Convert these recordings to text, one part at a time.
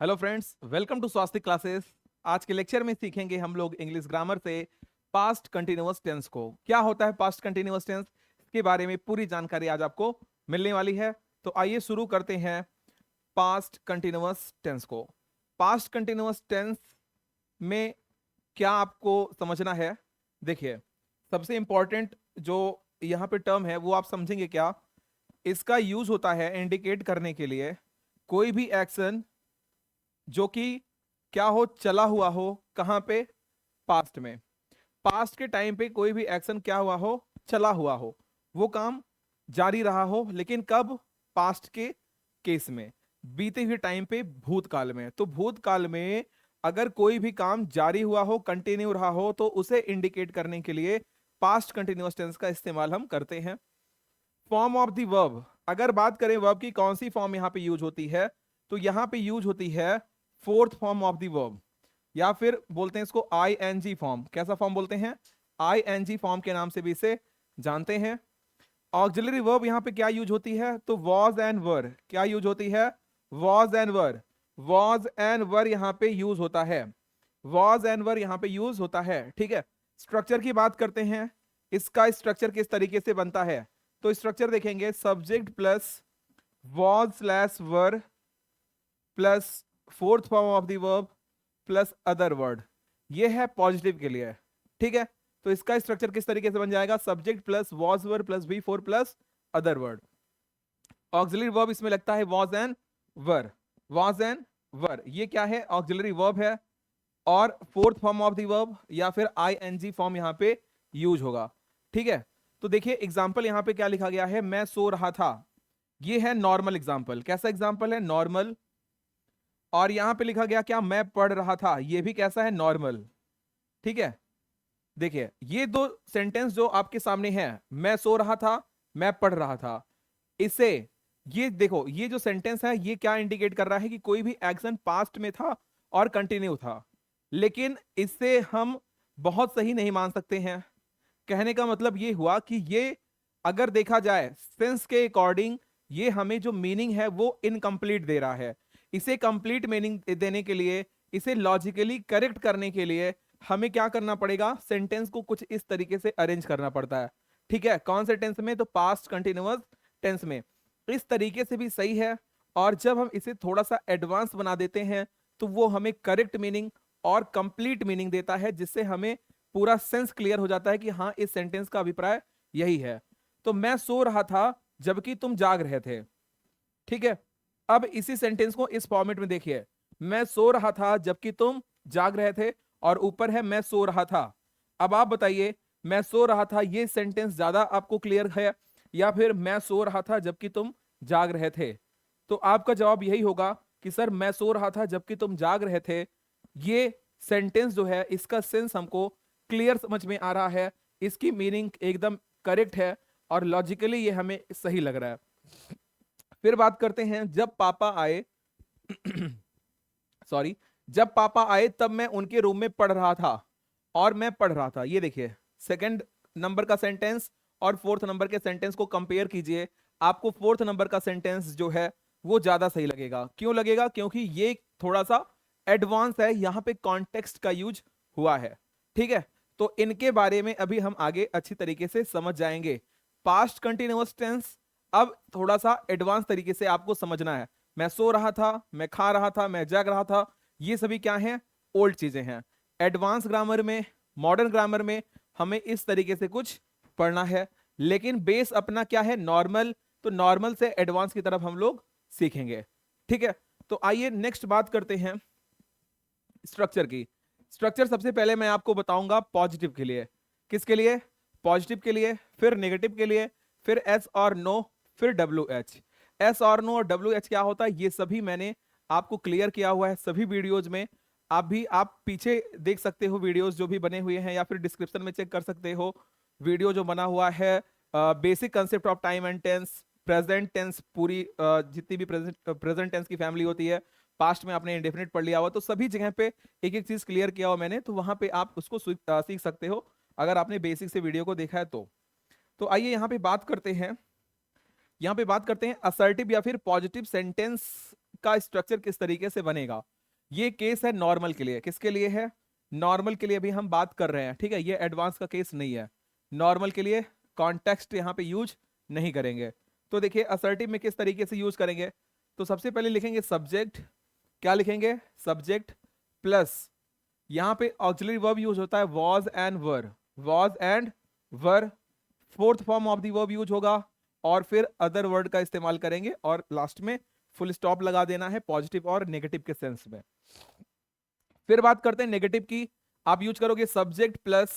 Hello friends, welcome to Swastik classes. आज के lecture में सीखेंगे हम लोग इंग्लिश ग्रामर से पास्ट कंटिन्यूअस टेंस को। क्या होता है पास्ट कंटिन्यूअस टेंस, इसके बारे में पूरी जानकारी आज आपको मिलने वाली है। तो आइए शुरू करते हैं पास्ट कंटिन्यूअस टेंस को। पास्ट कंटिन्यूअस टेंस में क्या आपको समझना है, देखिए सबसे इंपॉर्टेंट जो यहाँ पे टर्म है वो आप समझेंगे क्या। इसका यूज होता है इंडिकेट करने के लिए कोई भी एक्शन जो कि क्या हो, चला हुआ हो, कहां पे, पास्ट में। पास्ट के टाइम पे कोई भी एक्शन क्या हुआ हो, चला हुआ हो, वो काम जारी रहा हो, लेकिन कब, पास्ट के केस में, बीते हुए टाइम पे, भूतकाल में। तो भूतकाल में अगर कोई भी काम जारी हुआ हो, कंटिन्यू रहा हो, तो उसे इंडिकेट करने के लिए पास्ट कंटिन्यूअस टेंस का इस्तेमाल हम करते हैं। फॉर्म ऑफ द वर्ब, अगर बात करें वर्ब की कौन सी फॉर्म यहां पे यूज होती है, तो यहां पे यूज होती है fourth form of the verb, या फिर बोलते हैं इसको आईएनजी फॉर्म। कैसा फॉर्म बोलते हैं? आईएनजी फॉर्म के नाम से भी इसे जानते हैं। ऑक्सिलरी वर्ब यहां पे क्या यूज होती है, तो वॉज एंड वर। क्या यूज होती है? Was and were. Was and were यहां पे यूज होता है। वॉज एंड वर यहां पे यूज होता है, ठीक है। स्ट्रक्चर की बात करते हैं, इसका स्ट्रक्चर किस तरीके से बनता है, तो स्ट्रक्चर देखेंगे, subject plus was slash were plus fourth form of the verb plus other word. ये है पॉजिटिव के लिए, ठीक है। तो इसका स्ट्रक्चर किस तरीके से बन जाएगा, subject plus was were plus V four plus other word. Auxiliary verb इसमें लगता है was and were. Was and were ये क्या है, ऑक्सिलरी वर्ब है, और fourth form of the verb या फिर आईएनजी फॉर्म यहां पे यूज होगा, ठीक है। तो देखिए एग्जांपल यहां पे क्या लिखा गया है, मैं सो रहा था। ये है नॉर्मल एग्जांपल। कैसा एग्जांपल है? नॉर्मल। और यहां पे लिखा गया क्या, मैं पढ़ रहा था। ये भी कैसा है? नॉर्मल, ठीक है। देखिए ये दो सेंटेंस जो आपके सामने है, मैं सो रहा था, मैं पढ़ रहा था, इसे ये देखो, ये जो सेंटेंस है ये क्या इंडिकेट कर रहा है कि कोई भी एक्शन पास्ट में था और कंटिन्यू था। लेकिन इससे हम बहुत सही नहीं मान सकते हैं। कहने का मतलब ये हुआ कि ये अगर देखा जाए सेंस के अकॉर्डिंग, ये हमें जो मीनिंग है वो इनकम्प्लीट दे रहा है। इसे कंप्लीट मीनिंग देने के लिए, इसे लॉजिकली करेक्ट करने के लिए हमें क्या करना पड़ेगा, सेंटेंस को कुछ इस तरीके से अरेंज करना पड़ता है, ठीक है। कौन से टेंस में? तो पास्ट कंटिन्यूअस टेंस में। इस तरीके से भी सही है, और जब हम इसे थोड़ा सा एडवांस बना देते हैं तो वो हमें करेक्ट मीनिंग और कंप्लीट मीनिंग देता है, जिससे हमें पूरा सेंस क्लियर हो जाता है कि हाँ इस सेंटेंस का अभिप्राय यही है। तो मैं सो रहा था जबकि तुम जाग रहे थे, ठीक है। अब इसी सेंटेंस को इस फॉर्मेट में देखिए, मैं सो रहा था जबकि तुम जाग रहे थे, और ऊपर है मैं सो रहा था। अब आप बताइए, मैं सो रहा था ये सेंटेंस ज्यादा आपको क्लियर है, या फिर मैं सो रहा था जबकि तुम जाग रहे थे? तो आपका जवाब यही होगा कि सर मैं सो रहा था जबकि तुम जाग रहे थे। ये सेंटेंस जो है इसका सेंस हमको क्लियर समझ में आ रहा है, इसकी मीनिंग एकदम करेक्ट है, और लॉजिकली ये हमें सही लग रहा है। फिर बात करते हैं, जब पापा आए सॉरी, जब पापा आए तब मैं उनके रूम में पढ़ रहा था, और मैं पढ़ रहा था। ये देखिए सेकंड नंबर का सेंटेंस और फोर्थ नंबर के सेंटेंस को कंपेयर कीजिए, आपको फोर्थ नंबर का सेंटेंस जो है वो ज्यादा सही लगेगा। क्यों लगेगा? क्योंकि ये थोड़ा सा एडवांस है, यहां पे कॉन्टेक्स्ट का यूज हुआ है, ठीक है। तो इनके बारे में अभी हम आगे अच्छी तरीके से समझ जाएंगे। पास्ट कंटिन्यूअस टेंस अब थोड़ा सा एडवांस तरीके से आपको समझना है। मैं सो रहा था, मैं खा रहा था, मैं जाग रहा था, ये सभी क्या हैं? ओल्ड चीजें हैं। एडवांस ग्रामर में, मॉडर्न ग्रामर में हमें इस तरीके से कुछ पढ़ना है, लेकिन बेस अपना क्या है? नॉर्मल। तो नॉर्मल से एडवांस की तरफ हम लोग सीखेंगे, ठीक है। तो आइए नेक्स्ट बात करते हैं स्ट्रक्चर की। स्ट्रक्चर सबसे पहले मैं आपको बताऊंगा पॉजिटिव के लिए। किसके लिए? पॉजिटिव के लिए, फिर नेगेटिव के लिए, फिर एस और नो, फिर डब्ल्यू एच। एस और नो और डब्ल्यू एच क्या होता है ये सभी मैंने आपको क्लियर किया हुआ है सभी वीडियोज में। आप पीछे देख सकते हो वीडियोज जो भी बने हुए हैं, या फिर डिस्क्रिप्शन में चेक कर सकते हो वीडियो जो बना हुआ है। Basic concept of time and tense, present tense, पूरी जितनी भी प्रेजेंट टेंस की फैमिली होती है, पास्ट में आपने इंडेफिनिट पढ़ लिया हुआ, तो सभी जगह पे एक एक चीज क्लियर किया हुआ मैंने, तो वहां पे आप उसको सीख सकते हो अगर आपने बेसिक से वीडियो को देखा है तो। तो आइए यहाँ पे बात करते हैं, यहाँ पे बात करते हैं असर्टिव या फिर पॉजिटिव सेंटेंस का स्ट्रक्चर किस तरीके से बनेगा। ये केस है नॉर्मल के लिए। किसके लिए है? नॉर्मल के लिए भी हम बात कर रहे हैं, ठीक है, ये एडवांस का केस नहीं है। नॉर्मल के लिए कॉन्टेक्स्ट यहाँ पे यूज नहीं करेंगे। तो देखिए असर्टिव में किस तरीके से यूज करेंगे, तो सबसे पहले लिखेंगे सब्जेक्ट, क्या लिखेंगे? सब्जेक्ट प्लस यहाँ पे ऑक्सिलरी वर्ब यूज होता है was and were, was and were, fourth form of the verb use होगा, और फिर अदर वर्ड का इस्तेमाल करेंगे, और लास्ट में फुल स्टॉप लगा देना है पॉजिटिव और नेगेटिव के सेंस में। फिर बात करते हैं नेगेटिव की। आप यूज करोगे subject plus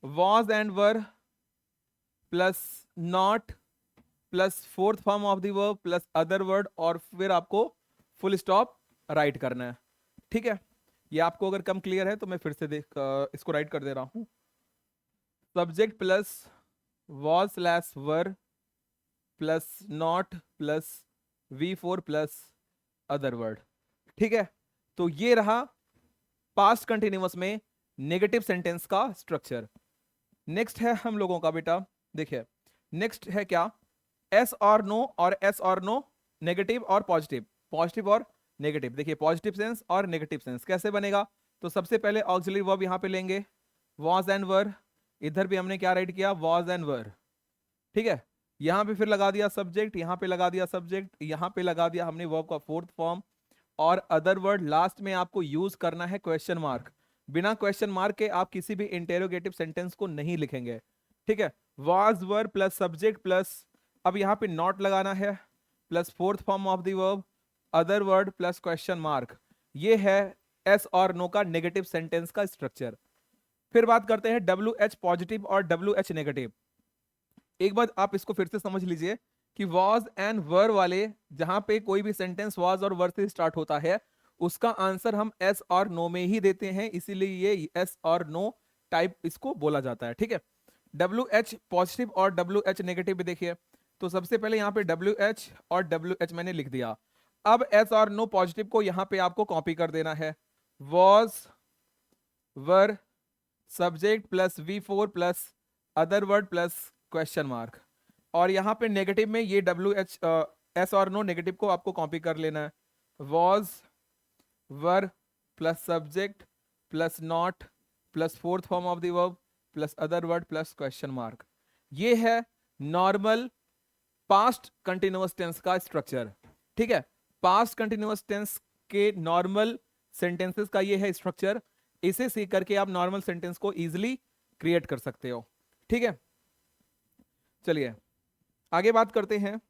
was and were plus not plus fourth form of the verb plus other word, और फिर आपको फुल स्टॉप राइट करना है, ठीक है। ये आपको अगर कम क्लियर है तो मैं फिर से इसको राइट कर दे रहा हूं। Subject plus was slash were plus not plus V4 plus other word, ठीक है। तो ये रहा पास्ट कंटिन्यूअस में नेगेटिव सेंटेंस का स्ट्रक्चर। नेक्स्ट है हम लोगों का बेटा, देखिए नेक्स्ट है क्या? एस और नो, और एस और नो नेगेटिव और पॉजिटिव, पॉजिटिव और नेगेटिव। देखिए पॉजिटिव सेंस और नेगेटिव सेंस कैसे बनेगा? तो सबसे पहले ऑक्सिलरी वर्ब यहां पे लेंगे वॉज एंड वर, इधर भी हमने क्या राइट किया? वॉज एंड वर, ठीक है। यहां पे फिर लगा दिया सब्जेक्ट, यहां पे लगा दिया सब्जेक्ट, यहां पे लगा दिया हमने वर्ब का फोर्थ फॉर्म, और अदर वर्ड लास्ट में आपको यूज करना है क्वेश्चन मार्क। बिना क्वेश्चन मार्क के आप किसी भी इंटेरोगेटिव सेंटेंस को नहीं लिखेंगे, ठीक है। Was were plus subject plus, अब यहां पे नॉट लगाना है, plus fourth form of the verb, other word plus question mark. ये है एस और नो का नेगेटिव सेंटेंस का स्ट्रक्चर। फिर बात करते हैं WH पॉजिटिव और WH नेगेटिव। एक बार आप इसको फिर से समझ लीजिए कि वॉज एंड वर वाले जहां पे कोई भी सेंटेंस वॉज और वर से स्टार्ट होता है उसका आंसर हम एस और नो में ही देते हैं, इसीलिए ये एस और नो टाइप इसको बोला जाता है, ठीक है। WH पॉजिटिव और WH नेगेटिव भी देखिए, तो सबसे पहले यहाँ पे WH और WH मैंने लिख दिया। अब एस और नो पॉजिटिव को यहाँ पे आपको कॉपी कर देना है, was were subject plus V4 plus other word plus question mark, और यहां पे नेगेटिव में ये WH एस और नो नेगेटिव को आपको कॉपी कर लेना है, was were plus subject plus not plus fourth form of the verb plus other word plus question mark. ये है नॉर्मल पास्ट कंटिन्यूअस टेंस का स्ट्रक्चर, ठीक है। पास्ट कंटिन्यूअस टेंस के नॉर्मल सेंटेंसेस का ये है स्ट्रक्चर। इसे सीख करके आप नॉर्मल सेंटेंस को इजीली क्रिएट कर सकते हो, ठीक है। चलिए आगे बात करते हैं,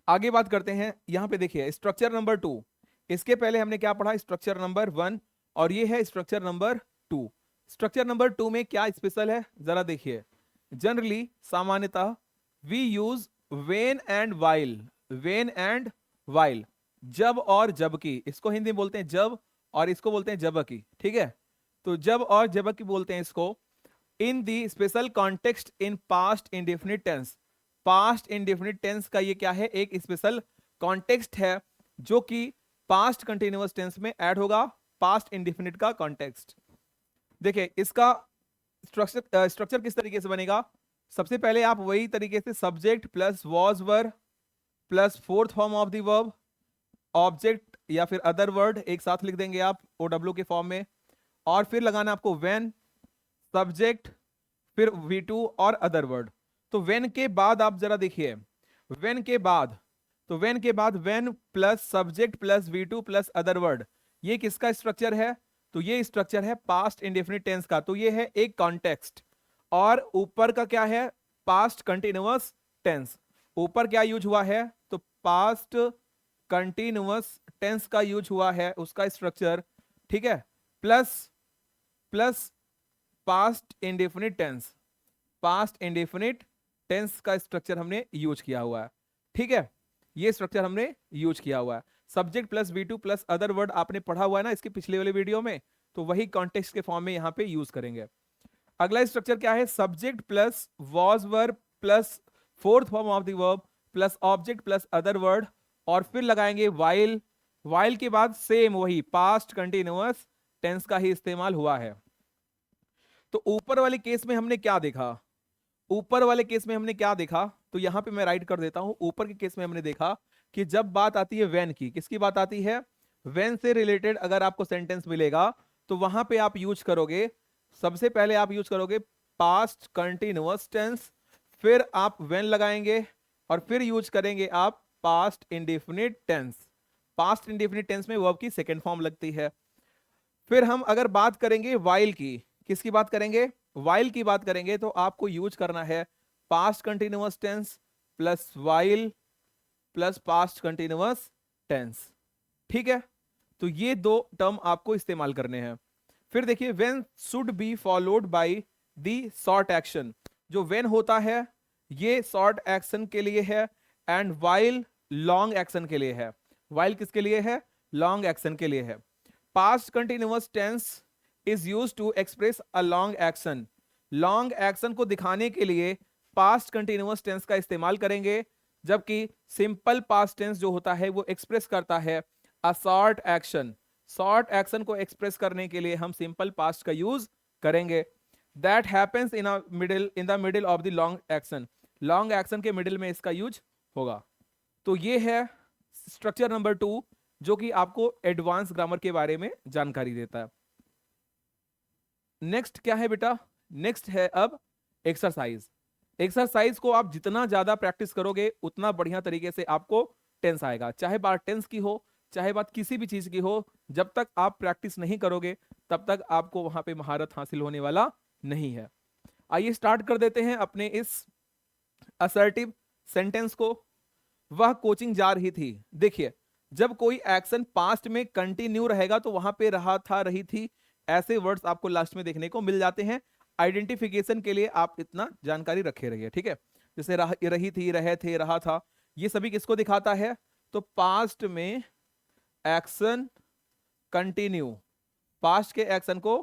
आगे बात करते हैं। यहां पे देखिए स्ट्रक्चर नंबर 2, इसके पहले हमने क्या पढ़ा? स्ट्रक्चर नंबर 1, और ये है स्ट्रक्चर नंबर 2। स्ट्रक्चर नंबर 2 में क्या स्पेशल है जरा देखिए। जनरली सामान्यतः we use when and while, when and while, जब और जबकि, इसको हिंदी में बोलते हैं जब और इसको बोलते हैं जबकि, ठीक है। तो जब और जबकि बोलते हैं इसको in the special context in past indefinite tense. Past indefinite tense का ये क्या है? एक स्पेशल कॉन्टेक्स्ट है जो कि पास्ट कंटिन्यूअस टेंस में ऐड होगा, पास्ट इंडेफिनिट का कॉन्टेक्स्ट। देखिए इसका स्ट्रक्चर किस तरीके से बनेगा? सबसे पहले आप वही तरीके से subject plus was were plus fourth form of the verb, object या फिर अदर वर्ड एक साथ लिख देंगे आप OW के फॉर्म में, और फिर लगाना आपको व्हेन सब्जेक्ट फिर V2 और अदर वर्ड। तो व्हेन के बाद आप जरा देखिए, व्हेन के बाद, तो व्हेन के बाद when plus subject plus V2 plus other word, ये किसका स्ट्रक्चर है? तो ये स्ट्रक्चर है पास्ट इंडेफिनिट टेंस का। तो ये है एक कॉन्टेक्स्ट, और ऊपर का क्या है? Past continuous tense. ऊपर क्या यूज हुआ है? तो पास्ट कंटिन्यूअस टेंस का यूज हुआ है, उसका स्ट्रक्चर, ठीक है। Plus plus past indefinite tense, past indefinite tense का स्ट्रक्चर हमने यूज किया हुआ है, ठीक है। ये स्ट्रक्चर हमने यूज किया हुआ है। Subject plus V2 plus other word आपने पढ़ा हुआ है ना इसके पिछले वाले वीडियो में, तो वही कॉन्टेक्स्ट के फॉर्म में यहां पे यूज करेंगे। अगला स्ट्रक्चर क्या है? Subject plus was verb plus fourth form of the verb plus object plus other word, और फिर लगाएंगे वाइल। वाइल के बाद सेम वही पास्ट कंटिन्यूअस टेंस का ही इस्तेमाल हुआ है। तो ऊपर वाले केस में हमने क्या देखा? ऊपर वाले केस में हमने क्या देखा? तो यहां पे मैं राइट कर देता हूं। ऊपर के केस में हमने देखा कि जब बात आती है व्हेन की, किसकी बात आती है? वेन से रिलेटेड अगर आपको सेंटेंस मिलेगा तो वहां पे आप यूज करोगे, सबसे पहले आप यूज करोगे पास्ट कंटिन्यूअस टेंस, फिर आप वेन लगाएंगे और फिर यूज करेंगे आप past indefinite tense. Past indefinite tense में वर्ब की सेकेंड फॉर्म लगती है। फिर हम अगर बात करेंगे वाइल की, किसकी बात करेंगे, वाइल की बात करेंगे, तो आपको यूज करना है past continuous tense plus while plus past continuous tense. ठीक है, तो ये दो टर्म आपको इस्तेमाल करने हैं। फिर देखिए when should be followed by the short action, जो वेन होता है ये शॉर्ट एक्शन के लिए है, एंड वाइल लॉन्ग एक्शन के लिए है। वाइल किसके लिए है, लॉन्ग एक्शन के लिए है। Past continuous tense is use to express a long action, long action को दिखाने के लिए पास्ट कंटिन्यूअस टेंस का इस्तेमाल करेंगे, जबकि सिंपल पास्ट टेंस जो होता है वो एक्सप्रेस करता है a short action. Short action को एक्सप्रेस करने के लिए हम सिंपल पास्ट का यूज करेंगे। That happens in the middle of the long action, long action के मिडिल में इसका यूज होगा। तो ये है स्ट्रक्चर नंबर 2, जो कि आपको एडवांस ग्रामर के बारे में जानकारी देता है। नेक्स्ट क्या है बेटा, नेक्स्ट है अब एक्सरसाइज। एक्सरसाइज को आप जितना ज्यादा प्रैक्टिस करोगे उतना बढ़िया तरीके से आपको टेंस आएगा, चाहे बात टेंस की हो चाहे बात किसी भी चीज की हो, जब तक आप प्रैक्टिस नहीं करोगे तब तक आपको वहां पे महारत हासिल होने वाला नहीं है। आइए स्टार्ट कर देते हैं अपने इस असर्टिव सेंटेंस को। वह कोचिंग जा रही थी, देखिए जब कोई एक्शन पास्ट में कंटिन्यू रहेगा तो वहां पे रहा था रही थी ऐसे वर्ड्स आपको लास्ट में देखने को मिल जाते हैं। आइडेंटिफिकेशन के लिए आप इतना जानकारी रखे रहिए, ठीक है। जैसे रही थी, रहे थे, रहा था, ये सभी किसको दिखाता है, तो पास्ट में एक्शन कंटिन्यू, पास्ट के एक्शन को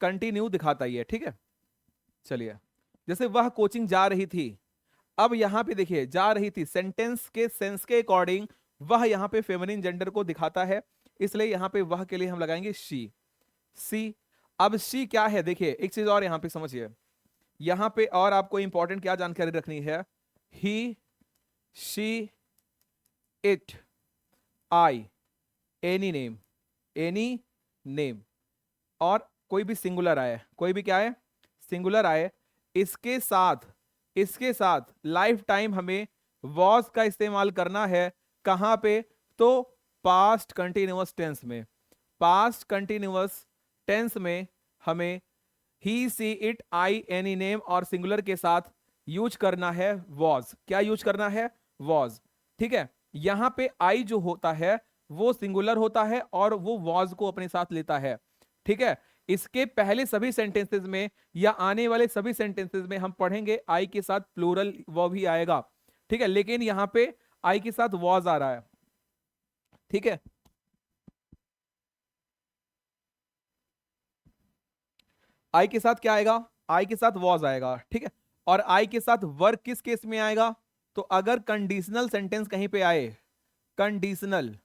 कंटिन्यू दिखाता ही है, ठीक है। चलिए, जैसे वह कोचिंग जा रही थी, अब यहां पे देखिए जा रही थी, सेंटेंस के सेंस के अकॉर्डिंग वह यहां पे फेमिनिन जेंडर को दिखाता है, इसलिए यहां पे वह के लिए हम लगाएंगे शी। सी, अब शी क्या है, देखिए एक चीज और यहां पे समझिए, यहां पे और आपको इंपॉर्टेंट क्या जानकारी रखनी है, he, she, it, I, any name, any name, और कोई भी सिंगुलर आए, कोई भी क्या है, सिंगुलर आए, इसके साथ लाइफ टाइम हमें वॉज का इस्तेमाल करना है। कहां पे, तो पास्ट कंटिन्यूअस टेंस में, पास्ट कंटिन्यूअस टेंस में हमें ही, सी, इट, आई, एनी नेम और सिंगुलर के साथ यूज करना है वॉज। क्या यूज करना है, वॉज, ठीक है। यहां पे आई जो होता है वो सिंगुलर होता है और वो वॉज को अपने साथ लेता है, ठीक है। इसके पहले सभी सेंटेंसेस में या आने वाले सभी सेंटेंसेस में हम पढ़ेंगे आई के साथ प्लूरल वो भी आएगा, ठीक है, लेकिन यहां पे आई के साथ वॉज आ रहा है, ठीक है। आई के साथ क्या आएगा, आई के साथ वॉज आएगा, ठीक है। और आई के साथ वर्क किस केस में आएगा, तो अगर कंडीशनल सेंटेंस कहीं पे आए, कंडीशनल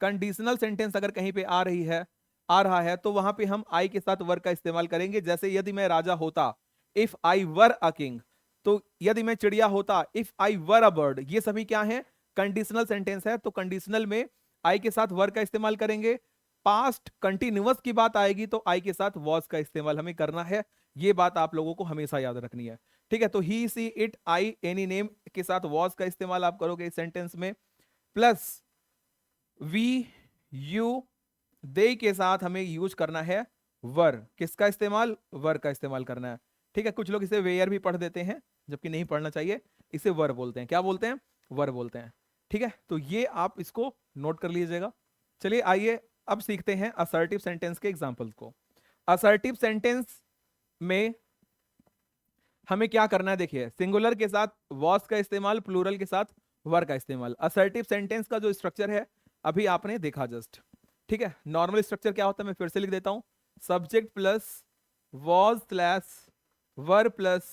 कंडीशनल सेंटेंस अगर कहीं पे आ रही है, आ रहा है, तो वहां पे हम आई के साथ वर्क का इस्तेमाल करेंगे। जैसे यदि मैं राजा होता, if I were a king, तो यदि मैं चिड़िया होता, if I were a bird, ये सभी क्या है, कंडीशनल सेंटेंस है, तो कंडीशनल में आई के साथ वर्क का इस्तेमाल करेंगे। पास्ट कंटिन्यूअस की बात आएगी तो आई के साथ वॉज का इस्तेमाल हमें करना है, ये बात आप लोगों को हमेशा याद रखनी है, ठीक है। तो ही, सी, इट, आई, एनी नेम के साथ वॉज का इस्तेमाल आप करोगे इस सेंटेंस में, प्लस वी, यू, दे के साथ हमें यूज करना है वर, किसका इस्तेमाल, वर का इस्तेमाल करना है, ठीक है। कुछ लोग इसे वेयर भी पढ़ देते हैं जबकि नहीं पढ़ना चाहिए, इसे वर बोलते हैं, क्या बोलते हैं, वर बोलते हैं, ठीक है। तो ये आप इसको नोट कर लीजिएगा। चलिए आइए अब सीखते हैं असर्टिव सेंटेंस के एग्जांपल्स को। असर्टिव सेंटेंस में हमें क्या करना है, देखिए सिंगुलर के साथ वॉज का इस्तेमाल, प्लूरल के साथ वर का इस्तेमाल। असर्टिव सेंटेंस का जो स्ट्रक्चर है अभी आपने देखा जस्ट, ठीक है। नॉर्मल स्ट्रक्चर क्या होता है मैं फिर से लिख देता हूं, subject plus was slash were plus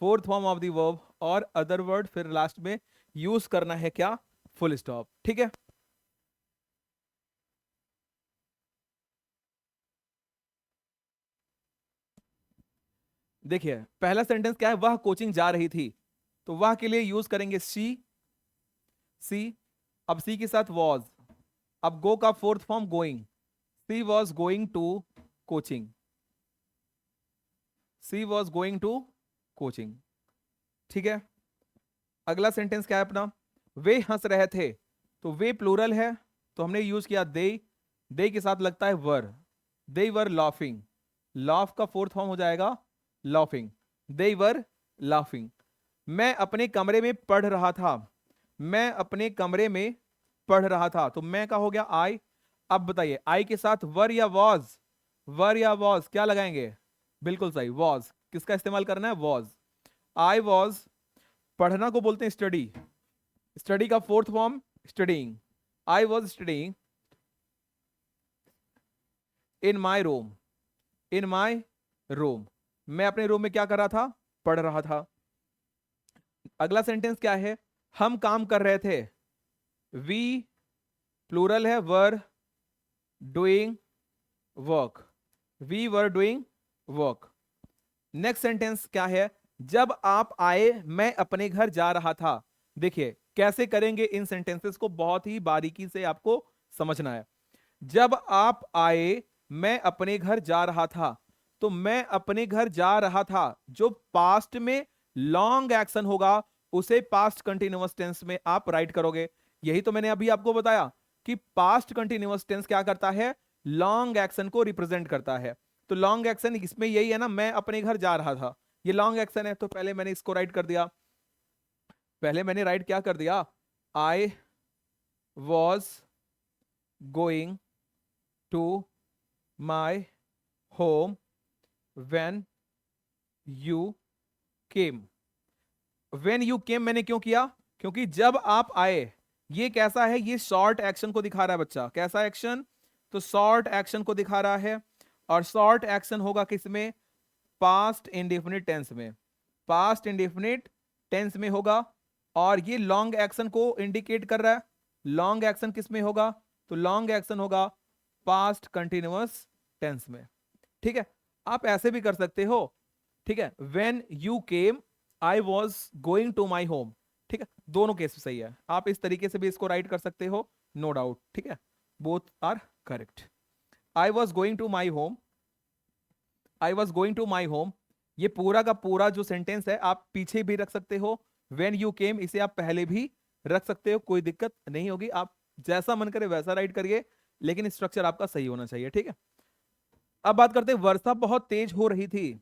fourth form of the verb और अदर वर्ड, फिर लास्ट में यूज करना है क्या, फुल स्टॉप, ठीक है। देखिए पहला सेंटेंस क्या है, वह कोचिंग जा रही थी, तो वह के लिए यूज करेंगे शी, सी, अब सी के साथ वॉज, अब गो का fourth form going, she was going to coaching, she was going to coaching. ठीक है, अगला सेंटेंस क्या है अपना, वे हंस रहे थे, तो वे प्लूरल है तो हमने यूज किया दे के साथ लगता है वर, दे वर लाफिंग, लाफ का फोर्थ फॉर्म हो जाएगा लाफिंग, दे वर लाफिंग। मैं अपने कमरे में पढ़ रहा था, मैं अपने कमरे में पढ़ रहा था, तो मैं का हो गया आई। अब बताइए आई के साथ वर या वॉज, वर या वॉज क्या लगाएंगे, बिल्कुल सही वॉज, किसका इस्तेमाल करना है वॉज। आई वॉज, पढ़ना को बोलते हैं स्टडी, स्टडी का fourth form studying, I was studying in my room, in my room, मैं अपने रूम में क्या कर रहा था, पढ़ रहा था। अगला सेंटेंस क्या है, हम काम कर रहे थे, वी प्लूरल है, were doing work, we were doing work. Next sentence क्या है, जब आप आए मैं अपने घर जा रहा था। देखिए कैसे करेंगे इन सेंटेंसेस को, बहुत ही बारीकी से आपको समझना है। जब आप आए मैं अपने घर जा रहा था, तो मैं अपने घर जा रहा था, जो पास्ट में लॉन्ग एक्शन होगा उसे पास्ट कंटिन्यूअस टेंस में आप राइट करोगे। यही तो मैंने अभी आपको बताया कि पास्ट कंटिन्यूअस टेंस क्या करता है, लॉन्ग एक्शन को रिप्रेजेंट करता है। तो लॉन्ग एक्शन इसमें यही है ना, मैं अपने घर जा रहा था, ये लॉन्ग एक्शन है, तो पहले मैंने इसको राइट कर दिया, पहले मैंने राइट क्या कर दिया, I was going to my home when you came. When you came मैंने क्यों किया, क्योंकि जब आप आए, ये कैसा है, ये शॉर्ट एक्शन को दिखा रहा है बच्चा, कैसा एक्शन, तो शॉर्ट एक्शन को दिखा रहा है, और शॉर्ट एक्शन होगा किसमें, पास्ट इंडेफिनिट टेंस में, पास्ट इंडेफिनिट टेंस में होगा। और ये लॉन्ग एक्शन को इंडिकेट कर रहा है, लॉन्ग एक्शन किस में होगा, तो लॉन्ग एक्शन होगा पास्ट कंटिन्यूअस टेंस में। ठीक है, आप ऐसे भी कर सकते हो, ठीक है, when you came I was going to my home. ठीक है, दोनों केस सही है, आप इस तरीके से भी इसको राइट कर सकते हो, नो डाउट। ठीक है, both are correct. I was going to my home, I was going to my home, ये पूरा का पूरा जो सेंटेंस है आप पीछे भी रख सकते हो, व्हेन यू केम इसे आप पहले भी रख सकते हो, कोई दिक्कत नहीं होगी, आप जैसा मन करे वैसा राइट करिए, लेकिन स्ट्रक्चर आपका सही होना चाहिए। ठीक है, अब बात करते हैं, वर्षा बहुत तेज हो रही थी,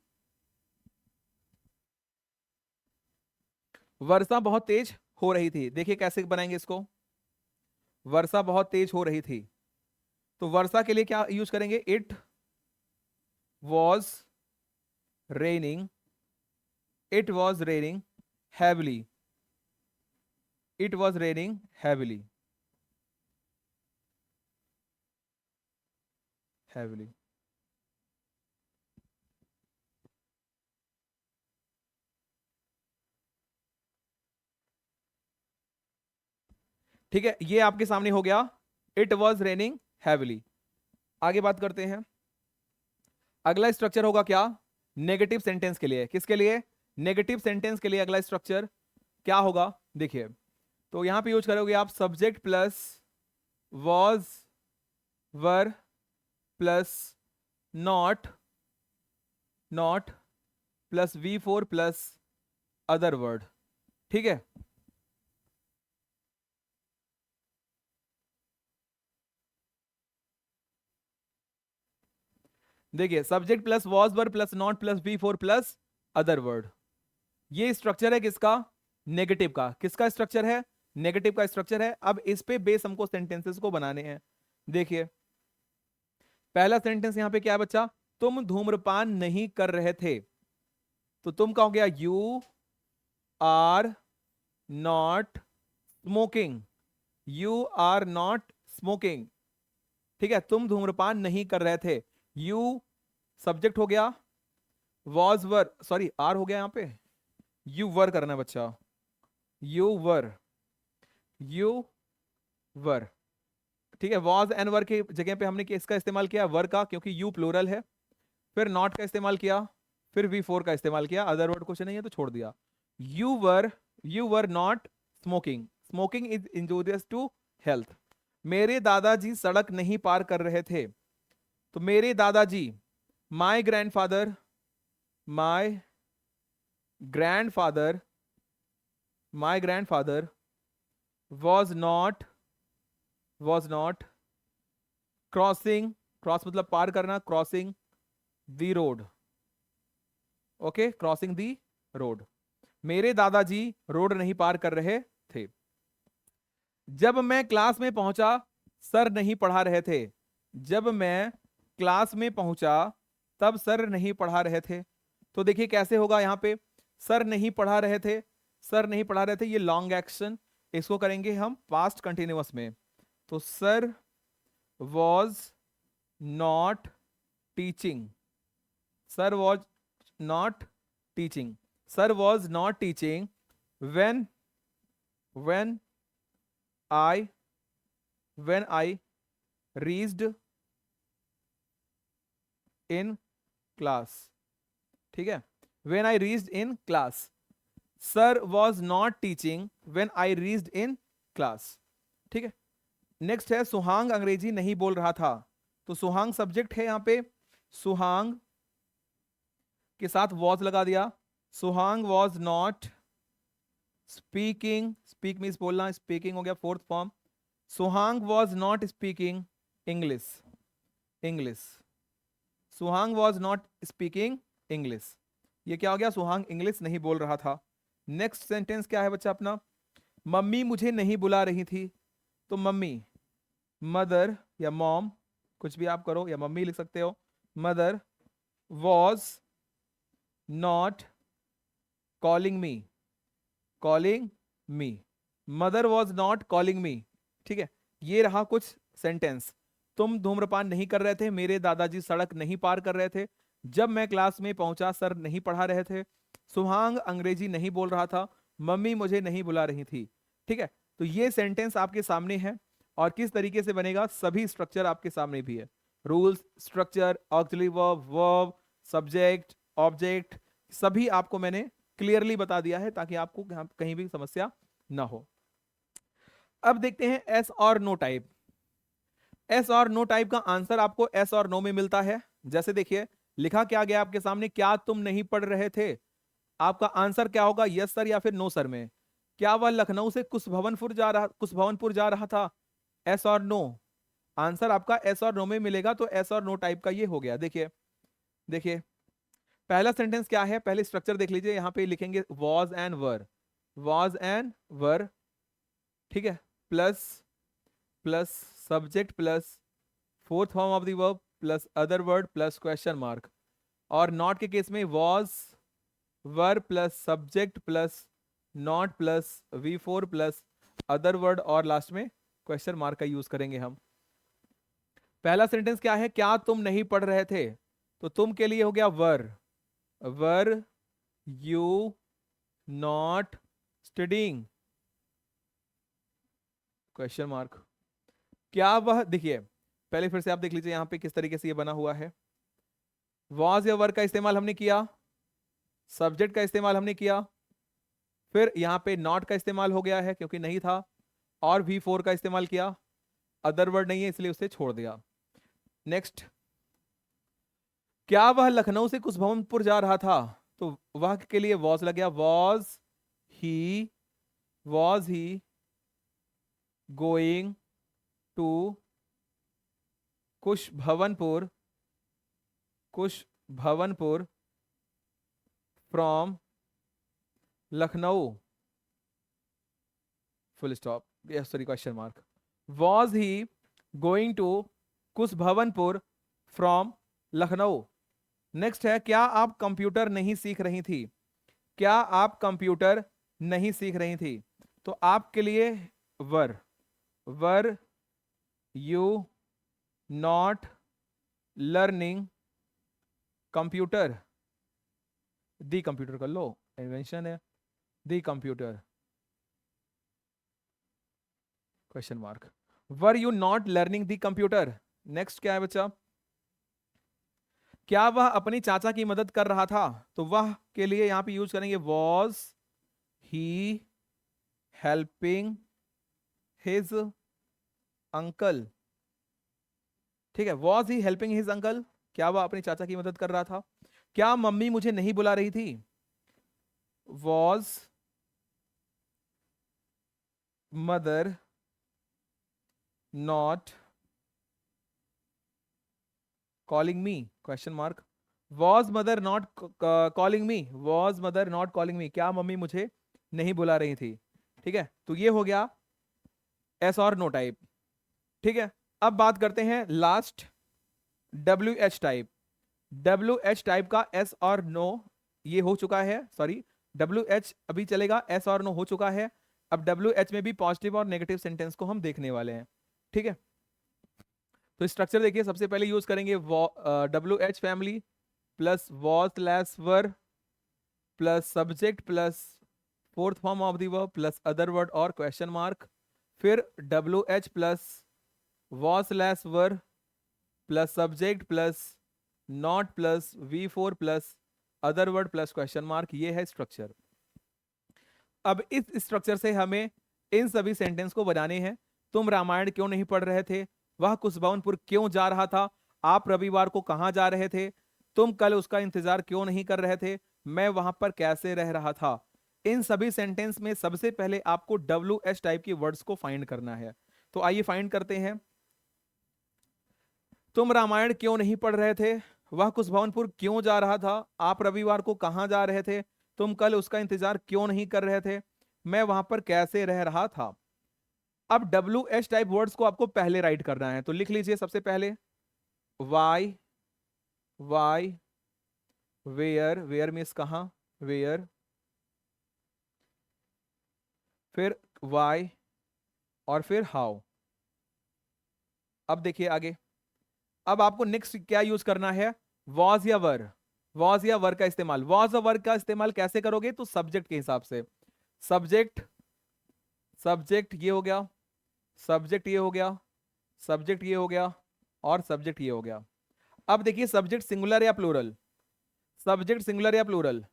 वर्षा बहुत तेज हो रही थी, देखिए कैसे बनाएंगे इसको, वर्षा बहुत तेज हो रही थी, तो वर्षा के लिए क्या यूज करेंगे, it was raining, it was raining heavily, it was raining heavily, heavily. ठीक है, ये आपके सामने हो गया, इट वॉज रेनिंग हैविली। आगे बात करते हैं, अगला स्ट्रक्चर होगा क्या, नेगेटिव सेंटेंस के लिए, किसके लिए, नेगेटिव सेंटेंस के लिए अगला स्ट्रक्चर क्या होगा, देखिए, तो यहां पे यूज करोगे आप subject plus was were plus not, not plus V4 plus other word. ठीक है, देखिए subject plus was were plus not plus V4 plus other word, ये स्ट्रक्चर है किसका, नेगेटिव का, किसका स्ट्रक्चर है, नेगेटिव का स्ट्रक्चर है। अब इस पे बेस हमको सेंटेंसेस को बनाने हैं। देखिए पहला सेंटेंस यहां पे क्या है बच्चा, तुम धूम्रपान नहीं कर रहे थे, तो तुम का हो गया you are not smoking, you are not smoking. ठीक है, तुम धूम्रपान नहीं कर रहे थे, यू सब्जेक्ट हो गया, वॉज वर, सॉरी आर हो गया यहां पे, यू वर करना है बच्चा, यू वर, यू वर। ठीक है, वॉज एंड वर की जगह पे हमने इसका इस्तेमाल किया वर का, क्योंकि यू प्लूरल है, फिर नॉट का इस्तेमाल किया, फिर V4 का इस्तेमाल किया, अदर वर्ड कुछ नहीं है तो छोड़ दिया। You were not smoking, smoking is injurious to health, मेरे दादाजी सड़क नहीं पार कर रहे थे। तो मेरे दादाजी, my grandfather, my grandfather, my grandfather was not crossing, cross मतलब पार करना, crossing the road. Okay, crossing the road. मेरे दादाजी रोड नहीं पार कर रहे थे। जब मैं क्लास में पहुंचा, सर नहीं पढ़ा रहे थे। जब मैं क्लास में पहुंचा, तब सर नहीं पढ़ा रहे थे। तो देखिए कैसे होगा यहाँ पे, सर नहीं पढ़ा रहे थे, सर नहीं पढ़ा रहे थे, ये लॉन्ग एक्शन, इसको करेंगे हम पास्ट कंटिन्यूअस में। तो sir was not teaching, sir was not teaching, sir was not teaching when when I when I reached in class। ठीक है, when I reached in class, sir was not teaching when I reached in class। ठीक है, next है सुहांग अंग्रेजी नहीं बोल रहा था। तो सुहांग सब्जेक्ट है यहां पे, सुहांग के साथ वॉज लगा दिया। Suhang was not speaking, speak means बोलना, स्पीकिंग हो गया fourth form. Suhang was not speaking English, English, Suhang was not speaking English. ये क्या हो गया, सुहांग इंग्लिश नहीं बोल रहा था। नेक्स्ट सेंटेंस क्या है बच्चा अपना, मम्मी मुझे नहीं बुला रही थी। तो मम्मी, मदर या मॉम, कुछ भी आप करो, या मम्मी लिख सकते हो। Mother was not calling me, calling me, mother was not calling me. ठीक है, ये रहा कुछ सेंटेंस। तुम धूम्रपान नहीं कर रहे थे, मेरे दादाजी सड़क नहीं पार कर रहे थे, जब मैं क्लास में पहुंचा सर नहीं पढ़ा रहे थे, सुहांग अंग्रेजी नहीं बोल रहा था, मम्मी मुझे नहीं बुला रही थी। ठीक है, तो ये सेंटेंस आपके सामने है, और किस तरीके से बनेगा, सभी स्ट्रक्चर आपके सामने भी है। Rules, structure, auxiliary verb, verb, subject, object, सभी आपको मैंने क्लियरली बता दिया है, ताकि आपको कहीं भी समस्या ना हो। अब देखते हैं एस और नो टाइप। एस और नो टाइप का आंसर आपको एस और नो में मिलता है। जैसे देखिए लिखा क्या गया आपके सामने, क्या तुम नहीं पढ़ रहे थे। आपका आंसर क्या होगा, यस सर या फिर नो सर में। क्या वह लखनऊ से कुशभवनपुर जा रहा था, एस और नो। आंसर आपका एस और नो में मिलेगा, तो एस और नो टाइप का ये हो गया। देखिए देखिए पहला सेंटेंस क्या है, पहले स्ट्रक्चर देख लीजिए। यहां पे लिखेंगे was and were, was and were, ठीक है, plus plus subject plus fourth form of the verb plus other word plus question mark. और नॉट के केस में was, were plus subject plus not plus V4 plus other word, और last में question mark का use करेंगे हम। पहला sentence क्या है, क्या तुम नहीं पढ़ रहे थे। तो तुम के लिए हो गया were, were you not studying, question mark. क्या वह, देखिए पहले फिर से आप देख लीजिए यहां पे किस तरीके से ये बना हुआ है। वॉज या वर का इस्तेमाल हमने किया, सब्जेक्ट का इस्तेमाल हमने किया, फिर यहां पे नॉट का इस्तेमाल हो गया है क्योंकि नहीं था, और V4 का इस्तेमाल किया, अदर वर्ड नहीं है इसलिए उसे छोड़ दिया। नेक्स्ट, क्या वह लखनऊ से कुशभवनपुर जा रहा था। तो वह के लिए वॉज लग गया, was he going to Kushbhawanpur from Lucknow, full stop, sorry question mark. Was he going to Kushbhawanpur from Lucknow. Next है, क्या आप कंप्यूटर नहीं सीख रही थी। क्या आप कंप्यूटर नहीं सीख रही थी। तो आपके लिए were you not learning computer, the computer कर लो, इन्वेंशन है, the computer, question mark. Were you not learning the computer. Next क्या है बच्चा, क्या वह अपनी चाचा की मदद कर रहा था। तो वह के लिए यहां पे यूज करेंगे was he helping his uncle, ठीक है, was he helping his uncle, क्या वह अपने चाचा की मदद कर रहा था? क्या मम्मी मुझे नहीं बुला रही थी? Was mother not calling me, question mark. Was mother not calling me, was mother not calling me, क्या मम्मी मुझे नहीं बुला रही थी? ठीक है, तो ये हो गया एस और नो टाइप। ठीक है, अब बात करते हैं last W H type. W H type का एस और नो ये हो चुका है, सॉरी डब्ल्यू एच अभी चलेगा, एस और नो हो चुका है। अब डब्ल्यू एच में भी पॉजिटिव और नेगेटिव सेंटेंस को हम देखने वाले हैं। ठीक है, तो स्ट्रक्चर देखिए, सबसे पहले यूज करेंगे W H family plus was less were plus subject plus fourth form of the verb plus other word और क्वेश्चन मार्क, फिर W H plus was less were plus subject plus not plus V4 plus other word plus question mark, ये है structure. अब इस structure से हमें इन सभी sentence को बनाने हैं। तुम रामायण क्यों नहीं पढ़ रहे थे? वह कुशभवनपुर क्यों जा रहा था? आप रविवार को कहां जा रहे थे? तुम कल उसका इंतजार क्यों नहीं कर रहे थे? मैं वहां पर कैसे रह रहा था? इन सभी सेंटेंस में सबसे पहले आपको डब्ल्यू एच टाइप की वर्ड्स को फाइंड करना है। तो आइए फाइंड करते हैं। तुम रामायण क्यों नहीं पढ़ रहे थे? वह कुशभवनपुर क्यों जा रहा था? आप रविवार को कहां जा रहे थे? तुम कल उसका इंतजार क्यों नहीं कर रहे थे? मैं वहां पर कैसे रह रहा था? अब डब्ल्यू एच टाइप वर्ड्स को आपको पहले राइट करना है, तो लिख लीजिए सबसे पहले why, why, where, where means कहां, वेयर, फिर वाई और फिर हाउ। अब देखिए आगे, अब आपको नेक्स्ट क्या यूज करना है? वॉज या वर, वॉज या वर का इस्तेमाल। वॉज और वर का इस्तेमाल कैसे करोगे? तो सब्जेक्ट के हिसाब से, सब्जेक्ट, सब्जेक्ट ये हो गया, सब्जेक्ट ये हो गया, सब्जेक्ट ये हो गया और सब्जेक्ट ये हो गया। अब देखिए सब्जेक्ट सिंगुलर या प्लूरल, सब्जेक्ट सिंगुलर या प्लूरल,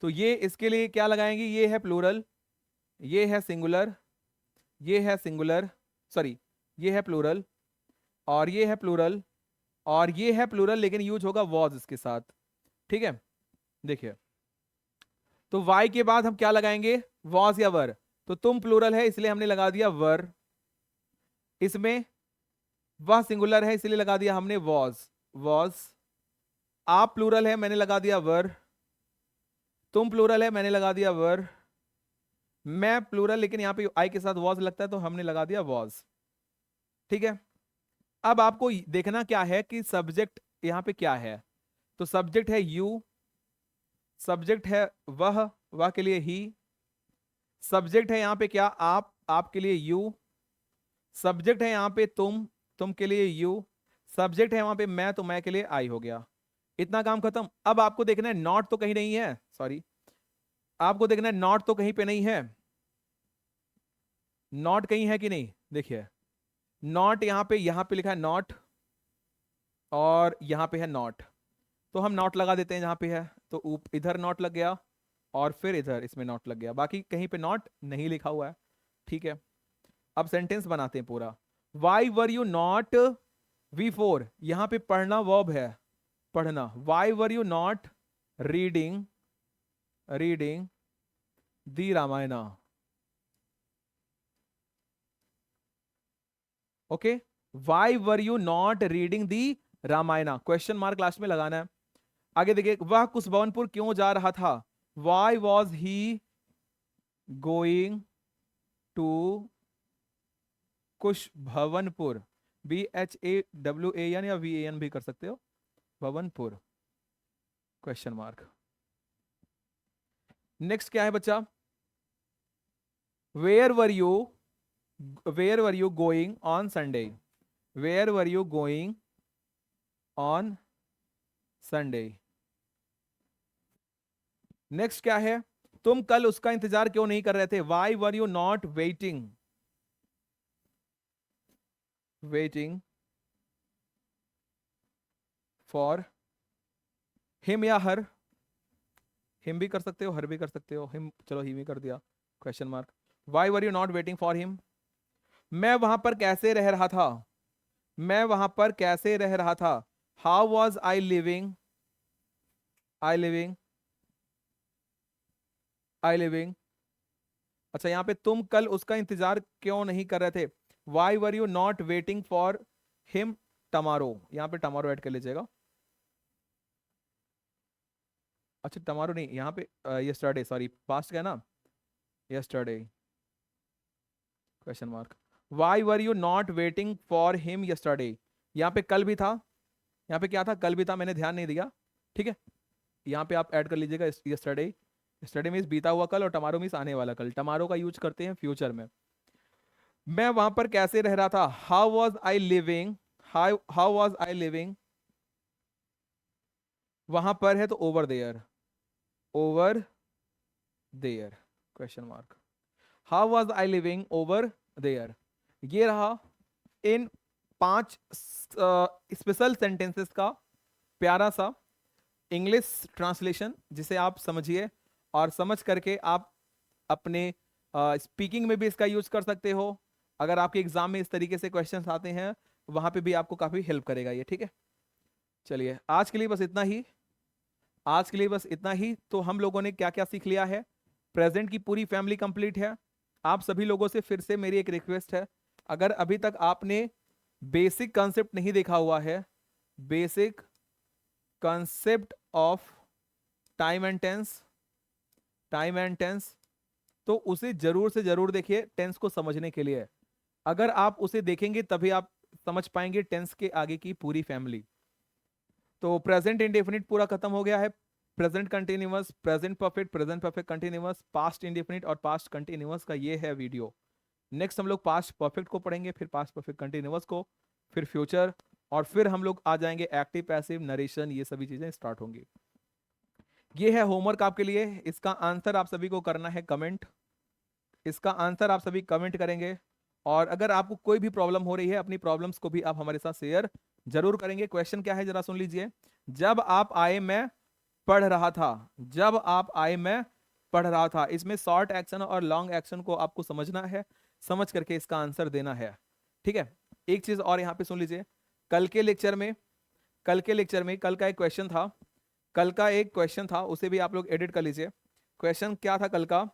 तो ये इसके लिए क्या लगाएंगे? ये है प्लूरल, ये है सिंगुलर, ये है सिंगुलर, सॉरी ये है प्लूरल और ये है प्लूरल और ये है प्लूरल, लेकिन यूज होगा वॉज इसके साथ। ठीक है, देखिए तो वाई के बाद हम क्या लगाएंगे? वॉज या वर। तो तुम प्लूरल है इसलिए हमने लगा दिया वर, इसमें वह सिंगुलर है इसलिए लगा दिया हमने वॉज, वॉज। आप प्लूरल है मैंने लगा दिया वर, तुम प्लूरल है मैंने लगा दिया वर, मैं प्लूरल लेकिन यहां पे आई के साथ वॉज लगता है तो हमने लगा दिया वॉज। ठीक है, अब आपको देखना क्या है कि सब्जेक्ट यहां पे क्या है। तो सब्जेक्ट है यू, सब्जेक्ट है वह के लिए ही, सब्जेक्ट है यहां पे क्या? आप के लिए यू, सब्जेक्ट है यहां पे तुम के लिए यू, सब्जेक्ट है वहां पे मैं, तो मैं के लिए आई हो गया। इतना काम खत्म। अब आपको देखना है नॉट तो कहीं नहीं है, सॉरी आपको देखना है नॉट तो कहीं पे नहीं है, नॉट कहीं है कि नहीं? देखिए नॉट यहां पे लिखा है नॉट और यहां पे है नॉट, तो हम नॉट लगा देते हैं जहां पे है, तो इधर नॉट लग गया और फिर इधर इसमें नॉट लग गया, बाकी कहीं पे नॉट नहीं लिखा हुआ है। ठीक है, अब सेंटेंस बनाते हैं पूरा। Why were you not V4, यहां पे पढ़ना वर्ब है, पढ़ना। Why were you not reading, reading the Ramayana. Okay, why were you not reading the Ramayana, question mark last में लगाना है। आगे देखिए, वह कुशभवनपुर क्यों जा रहा था? Why was he going to Kushbhawanpur, BHAWAN या VAN भी कर सकते हो, भवनपुर, क्वेश्चन मार्क। नेक्स्ट क्या है बच्चा? Where were you, where were you going on Sunday, where were you going on Sunday. Next क्या है? तुम कल उसका इंतजार क्यों नहीं कर रहे थे? Why were you not waiting, waiting for him या हर, हिम भी कर सकते हो हर भी कर सकते हो, हिम चलो हिम ही कर दिया, question mark. Why were you not waiting for him? मैं वहां पर कैसे रह रहा था, मैं वहां पर कैसे रह रहा था, how was I living, I living, I living. अच्छा यहाँ पे तुम कल उसका इंतजार क्यों नहीं कर रहे थे, why were you not waiting for him tomorrow, यहाँ पे टमारो ऐड कर लीजिएगा। अच्छा टमारो नहीं, यहाँ पे यस्टरडे, सॉरी पास्ट का है ना, yesterday question mark. Why were you not waiting for him yesterday, यहाँ पे कल भी था, यहाँ पे क्या था, कल भी था, मैंने ध्यान नहीं दिया, ठीक है। यहाँ पे आप ऐड कर लीजिएगा यस्टरडे, यस्टरडे मीन्स बीता हुआ कल और टमारो मीन्स आने वाला कल, टमारो का यूज करते हैं फ्यूचर में। मैं वहां पर कैसे रह रहा था, how was I living, how was I living, वहां पर है तो over there, over there question mark, how was I living over there. ये रहा इन 5 स्पेशल सेंटेंसेस का प्यारा सा इंग्लिश ट्रांसलेशन, जिसे आप समझिए और समझ करके आप अपने स्पीकिंग में भी इसका यूज कर सकते हो। अगर आपके एग्जाम में इस तरीके से क्वेश्चंस आते हैं वहां पे भी आपको काफी हेल्प करेगा ये, ठीक है। चलिए आज के लिए बस इतना ही, आज के लिए बस इतना ही। तो हम लोगों ने क्या क्या सीख लिया है, प्रेजेंट की पूरी फैमिली कंप्लीट है। आप सभी लोगों से फिर से मेरी एक रिक्वेस्ट है, अगर अभी तक आपने बेसिक कॉन्सेप्ट नहीं देखा हुआ है, basic concept of time and tense, time and tense, तो उसे जरूर से जरूर देखिए टेंस को समझने के लिए। अगर आप उसे देखेंगे तभी आप समझ पाएंगे टेंस के आगे की पूरी फैमिली। तो प्रेजेंट इंडेफिनिट पूरा खत्म हो गया है, present continuous, present perfect, present perfect continuous, past indefinite और पास्ट कंटिन्यूअस का ये है वीडियो। नेक्स्ट हम लोग पास्ट परफेक्ट को पढ़ेंगे, फिर पास्ट परफेक्ट कंटिन्यूअस को, फिर फ्यूचर, और फिर हम लोग आ जाएंगे एक्टिव पैसिव नरेशन, ये सभी चीजें स्टार्ट होंगी। ये है होमवर्क आपके लिए, इसका आंसर आप सभी को करना है कमेंट, इसका आंसर आप सभी कमेंट करेंगे। और अगर आपको कोई भी प्रॉब्लम हो रही है, अपनी प्रॉब्लम्स को भी आप हमारे साथ शेयर जरूर करेंगे। क्वेश्चन क्या है जरा सुन लीजिए, जब आप आए मैं पढ़ रहा था, जब आप आए मैं पढ़ रहा था, इसमें शॉर्ट एक्शन और लॉन्ग एक्शन को आपको समझना है, समझ करके इसका आंसर देना है, ठीक है। एक चीज और यहाँ पे सुन लीजिए, कल के लेक्चर में, कल के लेक्चर में कल का एक क्वेश्चन था, कल का एक क्वेश्चन था, उसे भी आप लोग एडिट कर लीजिए। क्वेश्चन क्या था कल का,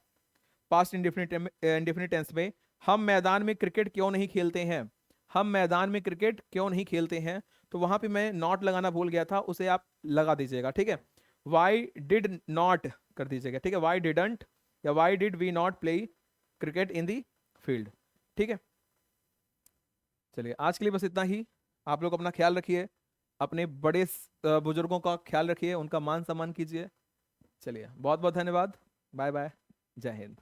पास्ट इंडेफिनिट टेंस में, हम मैदान में क्रिकेट क्यों नहीं खेलते हैं, हम मैदान में क्रिकेट क्यों नहीं खेलते हैं। तो वहां पे मैं नॉट लगाना भूल गया था, उसे आप लगा दीजिएगा, ठीक है। वाई डिड नॉट कर दीजिएगा, ठीक है, वाई डिडंट या why did we not play cricket in the field, ठीक है। चलिए आज के लिए बस इतना ही, आप लोग अपना ख्याल रखिए, अपने बड़े बुजुर्गों का ख्याल रखिए, उनका मान सम्मान कीजिए। चलिए बहुत बहुत धन्यवाद, बाय बाय, जय हिंद।